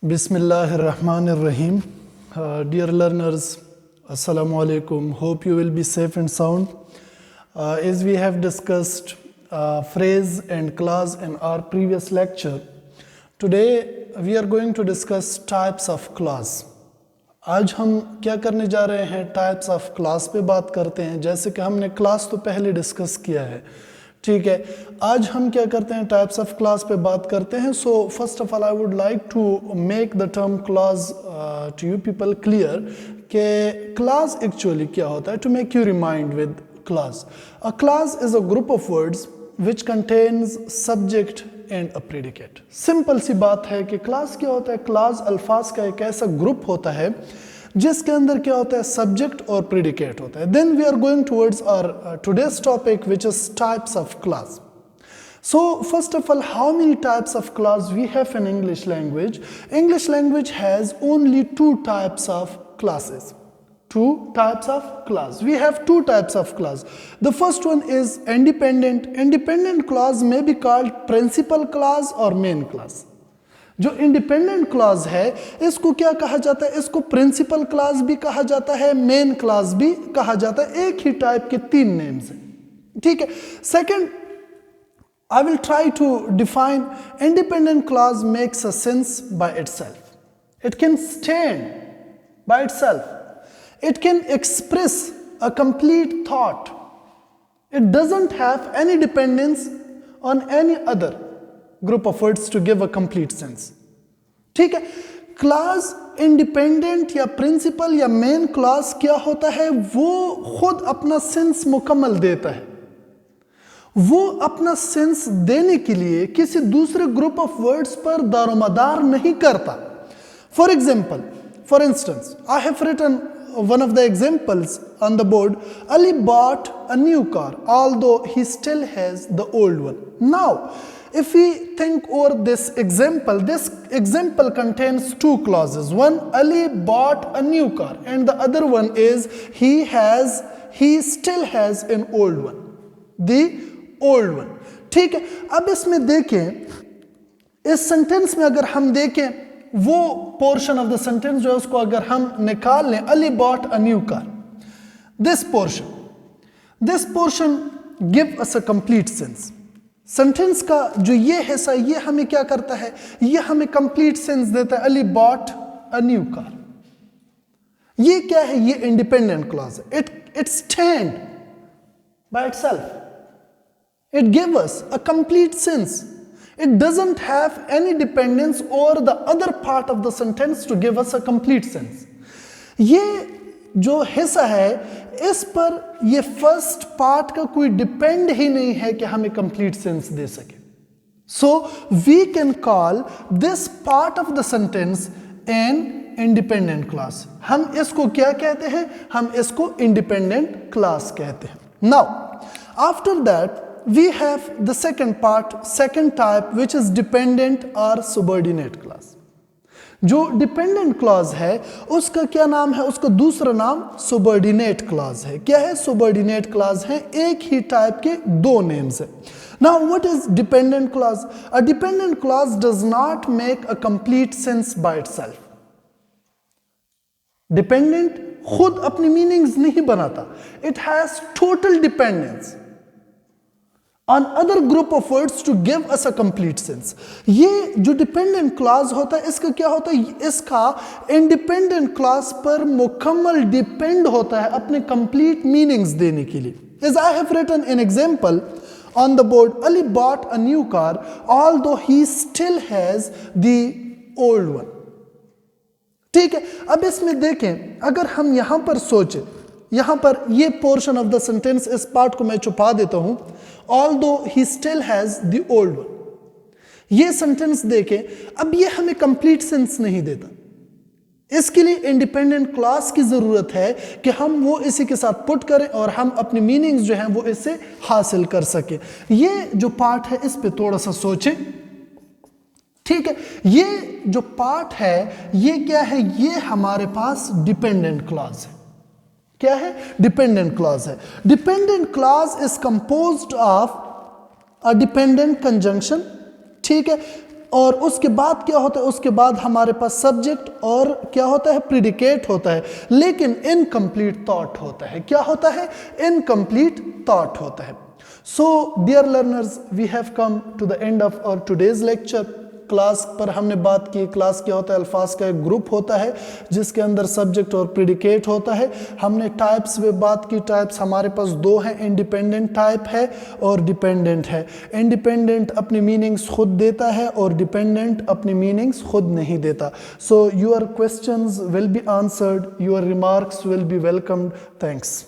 Bismillahirrahmanirrahim. Dear learners, Assalamu alaikum. Hope you will be safe and sound. As we have discussed phrase and clause in our previous lecture, today we are going to discuss types of clause. आज हम क्या करने जा रहे हैं, types of class पे बात करते हैं. जैसे कि हमने क्लास तो पहले डिस्कस किया है, ठीक है. आज हम क्या करते हैं, टाइप्स ऑफ क्लास पे बात करते हैं. So first of all I would like to make the term clause to you people clear कि क्लास एक्चुअली क्या होता है. To make you remind with clause, a clause is a group of words which contains subject and a predicate. Simple सी बात है कि class क्या होता है. क्लास अल्फाज का एक ऐसा ग्रुप होता है जिसके अंदर क्या होता है, सब्जेक्ट और प्रेडिकेट होता है. Then we are going towards our today's topic which is types of class. So first of all, how many types of clause we have in English language? English language has only two types of classes. Two types of clause. We have two types of clause. The first one is independent. Independent clause may be called principal clause or main clause. जो independent clause है इसको क्या कहा जाता है, इसको principal clause भी कहा जाता है, मेन क्लॉज भी कहा जाता है. एक ही टाइप के तीन नेम्स हैं, ठीक है. Second, I will try to define independent clause makes a sense by itself. It can stand by itself. It can express a complete thought. It doesn't have any dependence on any other group of words to give a complete sense. ठीक है. Class independent या principal या main class क्या होता है, वो खुद अपना सेंस मुकम्मल देता है. वो अपना सेंस देने के लिए किसी दूसरे ग्रुप ऑफ वर्ड्स पर दारोमदार नहीं करता. For example, for instance, I have written one of the examples on the board. Ali bought a new car although he still has the old one. Now if we think over this example contains two clauses. One, Ali bought a new car, and the other one is he still has an old one, the old one. ठीक है. अब इसमें देखें, इस sentence में अगर हम देखें, वो पोर्शन ऑफ द सेंटेंस जो है उसको अगर हम निकाल लें, Ali bought a new car, this portion give us a complete sense. Sentence का जो ये हिस्सा, ये हमें क्या करता है, ये हमें कंप्लीट सेंस देता है. Ali bought a new car, ये क्या है, ये इंडिपेंडेंट क्लॉज है. It stand by itself. It gives us a complete sense. It doesn't have any dependence over the other part of the sentence to give us a complete sense. ये जो हिस्सा है, इस पर ये फर्स्ट पार्ट का कोई डिपेंड ही नहीं है कि हमें कंप्लीट सेंस दे सके. So we can call this part of the sentence an independent clause. हम इसको क्या कहते हैं, हम इसको independent clause कहते हैं. Now after that we have the second type which is dependent or subordinate clause. जो dependent clause है उसका क्या नाम है, उसका दूसरा नाम subordinate clause है. क्या है, subordinate clause है, एक ही टाइप के दो नेम्स है. Now what is dependent clause? A dependent clause does not make a complete sense by itself. Dependent खुद अपनी मीनिंग्स नहीं बनाता. It has total dependence on other group of words to give us a complete sense. ये जो dependent clause होता है, इसका क्या होता है, इसका independent clause पर मुकम्मल depend होता है अपने complete meanings देने के लिए. As I have written an example on the board, Ali bought a new car although he still has the old one. ठीक है. अब इसमें देखें, अगर हम यहाँ पर सोचें, यहाँ पर ये पोर्शन ऑफ द सेंटेंस, इस पार्ट को मैं छुपा देता हूँ, although he still has the old one. ये सेंटेंस देखें, अब ये हमें कंप्लीट सेंस नहीं देता. इसके लिए इंडिपेंडेंट क्लॉज की जरूरत है कि हम वो इसी के साथ पुट करें और हम अपनी मीनिंग्स जो हैं वो इससे हासिल कर सके. ये जो पार्ट है इस पे थोड़ा सा सोचें, ठीक है. ये जो पार्ट है, ये क्या है, ये हमारे पास डिपेंडेंट क्लॉज है. क्या है, डिपेंडेंट क्लॉज है. Dependent clause is composed of a dependent conjunction. ठीक है. और उसके बाद क्या होता है, उसके बाद हमारे पास सब्जेक्ट और क्या होता है, प्रिडिकेट होता है, लेकिन इनकम्प्लीट थॉट होता है। क्या होता है, इनकम्प्लीट थॉट होता है। So dear learners, we have come to the end of our today's lecture. Class पर हमने बात की, क्लास क्या होता है, अल्फाज का एक ग्रुप होता है जिसके अंदर सब्जेक्ट और प्रिडिकेट होता है। हमने टाइप्स में बात की, टाइप्स हमारे पास दो हैं, इंडिपेंडेंट टाइप है और डिपेंडेंट है। इंडिपेंडेंट अपनी मीनिंग्स खुद देता है और डिपेंडेंट अपनी मीनिंग्स खुद नहीं देता। So your questions will be answered, your remarks will be welcomed. Thanks.